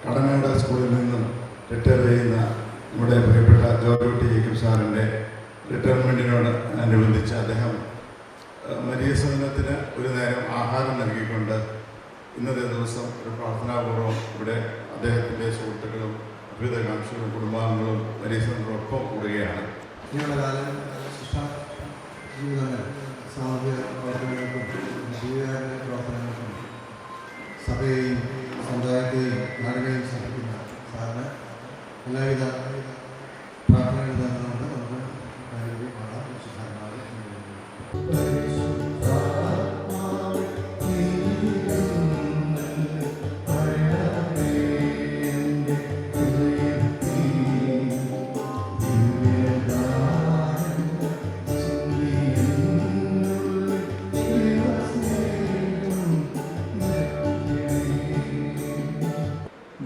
കടനാട് സ്കൂളിൽ നിന്നും റിട്ടയർ ചെയ്യുന്ന നമ്മുടെ പ്രിയപ്പെട്ട ജോർജ് ജേക്കബ് സാറിൻ്റെ റിട്ടയർമെൻറ്റിനോട് അനുബന്ധിച്ച് അദ്ദേഹം മരിയസ് ദിനത്തിന് ഒരു നേരം ആഹാരം നൽകിക്കൊണ്ട് ഇന്നത്തെ ദിവസം ഒരു പ്രാർത്ഥനാപൂർവ്വം ഇവിടെ അദ്ദേഹത്തിൻ്റെ സുഹൃത്തുക്കളും അഭ്യുതകാംക്ഷികളും കുടുംബാംഗങ്ങളും മരിയസിനോടൊപ്പം കൂടുകയാണ്. ജീവിതങ്ങൾ സാമൂഹിക പ്രവർത്തനങ്ങൾക്കും ജീവകാരുണ്യ പ്രവർത്തനങ്ങൾക്കും സഭയെയും സമുദായത്തെയും നാടിനെയും സഹായിക്കുന്ന സാറിന് എല്ലാവിധ പ്രാർത്ഥനകൾ തന്നുകൊണ്ട് നമുക്ക് കാര്യങ്ങൾ പാടാം.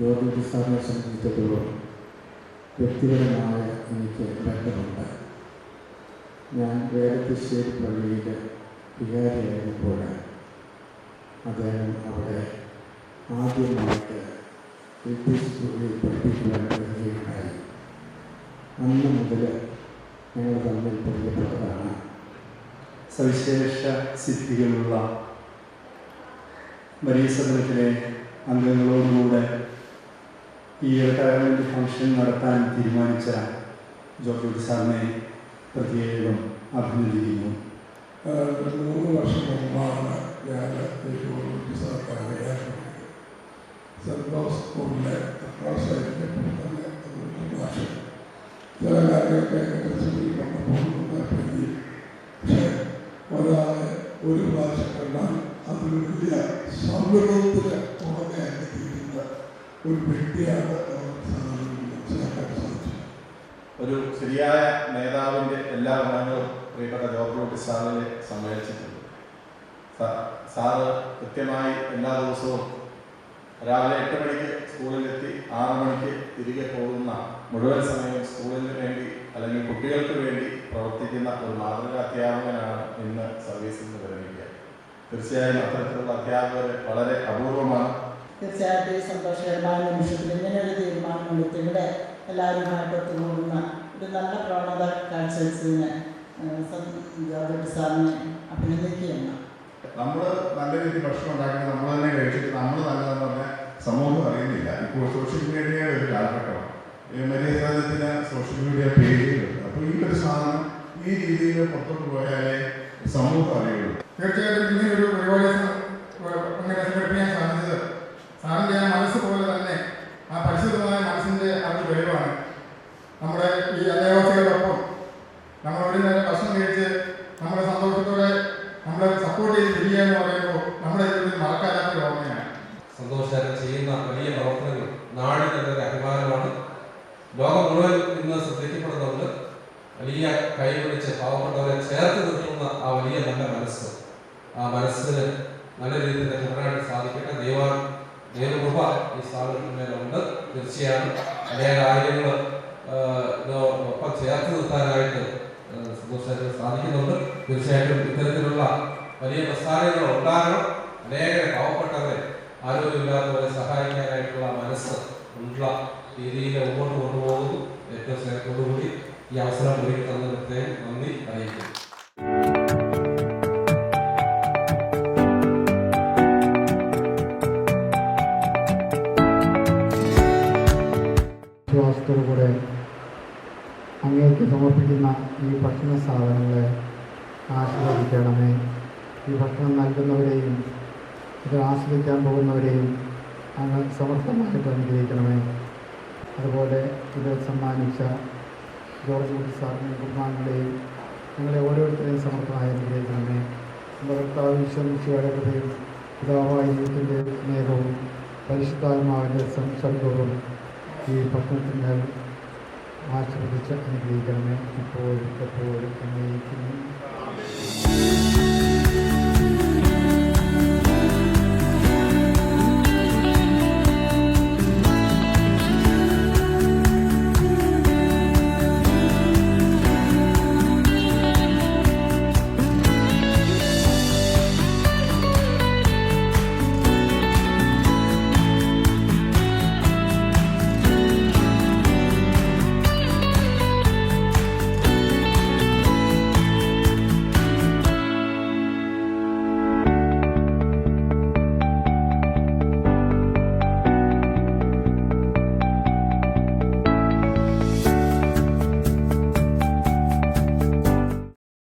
ജോർജ് സാറിനെ സംബന്ധിച്ചിടത്തോളം വ്യക്തിപരമായ എനിക്ക് ബന്ധമുണ്ട്. ഞാൻ വേലത്തിശ്ശേരി പള്ളിയിൽ വികാരിയായിരുന്നപ്പോൾ അദ്ദേഹം അവിടെ ആദ്യമായിട്ട് എൽ.പി. സ്കൂളിൽ പഠിപ്പിക്കുവാൻ വരികയുണ്ടായി. അന്ന് മുതൽ ഞങ്ങൾ തമ്മിൽ പരിചയപ്പെട്ടതാണ്. സവിശേഷ സിദ്ധികളുള്ള മരിയസ് ദിനത്തിലെ അംഗങ്ങളോടുകൂടെ ഈ റിട്ടയർമെൻറ്റ് ഫംഗ്ഷൻ നടത്താൻ തീരുമാനിച്ച ജോർജ് സാറിനെ പ്രത്യേകം അഭിനന്ദിക്കുന്നു. 3 വർഷം മുമ്പാണ് ഞാൻ ജോർജ് സാറിനെ സെൻറ്റ് ജോസഫ് സ്കൂളിലെ തന്നെ ഭാഷ ചില കാര്യങ്ങളൊക്കെ ശ്രദ്ധിക്കൊണ്ടു പറ്റി. പക്ഷേ ഒരാളെ ഒരു പ്രാവശ്യം കണ്ടാൽ അതൊരു വലിയ സൗഹൃദത്തിന് പുറമേറ്റിരിക്കുന്ന ഒരു വ്യക്തിയാണ് മനസ്സിലാക്കാൻ സാധിച്ചത്. ഒരു ശരിയായ നേതാവിൻ്റെ എല്ലാ ഗുണങ്ങളും പ്രിയപ്പെട്ട ജോർജ് സാറിനെ സമ്മേളിച്ചിട്ടുണ്ട്. സാറ് കൃത്യമായി എല്ലാ ദിവസവും രാവിലെ 8 മണിക്ക് സ്കൂളിലെത്തി 6 മണിക്ക് തിരികെ പോകുന്ന, മുഴുവൻ സമയം സ്കൂളിന് വേണ്ടി അല്ലെങ്കിൽ കുട്ടികൾക്ക് വേണ്ടി പ്രവർത്തിക്കുന്ന ഒരു മാതൃകാ അധ്യാപകനാണ് ഇന്ന് സർവീസിൽ നിന്ന് വിരമിക്കുക. തീർച്ചയായും അത്തരത്തിലുള്ള അധ്യാപകർ വളരെ അപൂർവമാണ്. തീർച്ചയായിട്ടും ഈ സന്തോഷകരമായ നിമിഷത്തിൽ ഇങ്ങനെയൊരു തീരുമാനം എടുത്ത് ഇവിടെ എല്ലാവരുമായിട്ട് ഒത്തുകൂടുന്ന ഒരു നല്ല പ്രവണത കാഴ്ചവെച്ചതിന് ജോർജ് സാറിനെ അഭിനന്ദിക്കുകയാണ്. നമ്മൾ നല്ല രീതിയിൽ ഭക്ഷണം ഉണ്ടാക്കി നമ്മൾ തന്നെ കഴിച്ചിട്ട് നമ്മൾ നല്ലതെന്ന് പറഞ്ഞാൽ സമൂഹം അറിയുന്നില്ല. ഇപ്പോൾ സോഷ്യൽ മീഡിയയുടെ ഒരു കാലഘട്ടമാണ്. മര്യാദത്തിന് സോഷ്യൽ മീഡിയ പേജുകളുണ്ട്. അപ്പോൾ ഈ ഒരു സാധനം ഈ രീതിയിൽ പുറത്തോട്ട് പോയാലേ സമൂഹം അറിയുള്ളൂ. തീർച്ചയായിട്ടും ഇങ്ങനൊരു പരിപാടി അങ്ങനെ സംഘടിപ്പിക്കാൻ സാധിച്ചത് സാറിൻ്റെ ആ മനസ്സ് പോലെ തന്നെ ആ പരിശുദ്ധമായ മനസ്സിൻ്റെ അത് കഴിവാണ്. നമ്മുടെ ഈ അന്തേവാസികളോടൊപ്പം നമ്മൾ ഒരു നേരം ഭക്ഷണം കഴിച്ച് നമ്മുടെ സന്തോഷത്തോടെ നമ്മളെ സപ്പോർട്ട് ചെയ്ത് തിരിയുക എന്ന് പറയുമ്പോൾ നമ്മുടെ ജീവിതത്തിൽ മറക്കാത്ത ഓർമ്മയാണ്. സന്തോഷകരം ചെയ്യുന്ന വലിയ പ്രവർത്തനങ്ങൾ നാടിന് ഒരു അഭിമാനമാണ്. ലോകം മുഴുവൻ ഇന്ന് ശ്രദ്ധിക്കപ്പെടുന്നുണ്ട്. വലിയ കൈപിടിച്ച് പാവപ്പെട്ടവരെ ചേർത്ത് നിർത്തുന്ന ആ വലിയ നല്ല മനസ്സ്, ആ മനസ്സിന് നല്ല രീതിയിൽ തുടരാൻ സാധിക്കട്ടെ. ദൈവകൃപ ഈ സ്ഥാപനത്തിന്മേലുണ്ട്. തീർച്ചയായും അനേക കാര്യങ്ങൾ ഒപ്പം ചേർത്ത് നിർത്താനായിട്ട് സന്തോഷത്തിന് സാധിക്കുന്നുണ്ട്. തീർച്ചയായിട്ടും ഇത്തരത്തിലുള്ള വലിയ പ്രസ്ഥാനങ്ങൾ ഉണ്ടാകണം. അനേക പാവപ്പെട്ടവരെ, ആരോഗ്യമില്ലാത്തവരെ സഹായിക്കാനായിട്ടുള്ള മനസ്സ് ഉള്ള രീതിയിൽ മുമ്പോട്ട് കൊണ്ടുപോകുന്നു. ഏറ്റവും സ്നേഹത്തോടുകൂടി ഈ അവസരം ഒരുക്കി തന്നതിന് നന്ദി അറിയിക്കുന്നു. വിശ്വാസത്തോടുകൂടെ അങ്ങേക്ക് സമർപ്പിക്കുന്ന ഈ ഭക്ഷണ സാധനങ്ങളെ ആശീർവദിക്കണമേ. ഈ ഭക്ഷണം നൽകുന്നവരെയും ഇത് ആസ്വദിക്കാൻ പോകുന്നവരെയും അങ്ങ് സമർത്ഥമായിട്ട് അനുഗ്രഹിക്കണമേ. അതുപോലെ ഇത് സമ്മാനിച്ച ജോർജ് സാറിനെയും കുടുംബാംഗങ്ങളെയും ഞങ്ങളെ ഓരോരുത്തരെയും സമർത്ഥമായി അനുഗ്രഹിക്കണമേ. നമ്മുടെ കർത്താവ് ഈശോയുടെ കൃപയും പിതാവായ ദൈവത്തിൻ്റെ സ്നേഹവും പരിശുദ്ധാത്മാവിൻ്റെ സംസർഗവും ഈ ഭക്ഷണത്തിന്മേൽ ആശീർവദിച്ച് അനുഗ്രഹിക്കണമേ. ഇപ്പോഴും എപ്പോഴും എന്നേക്കും.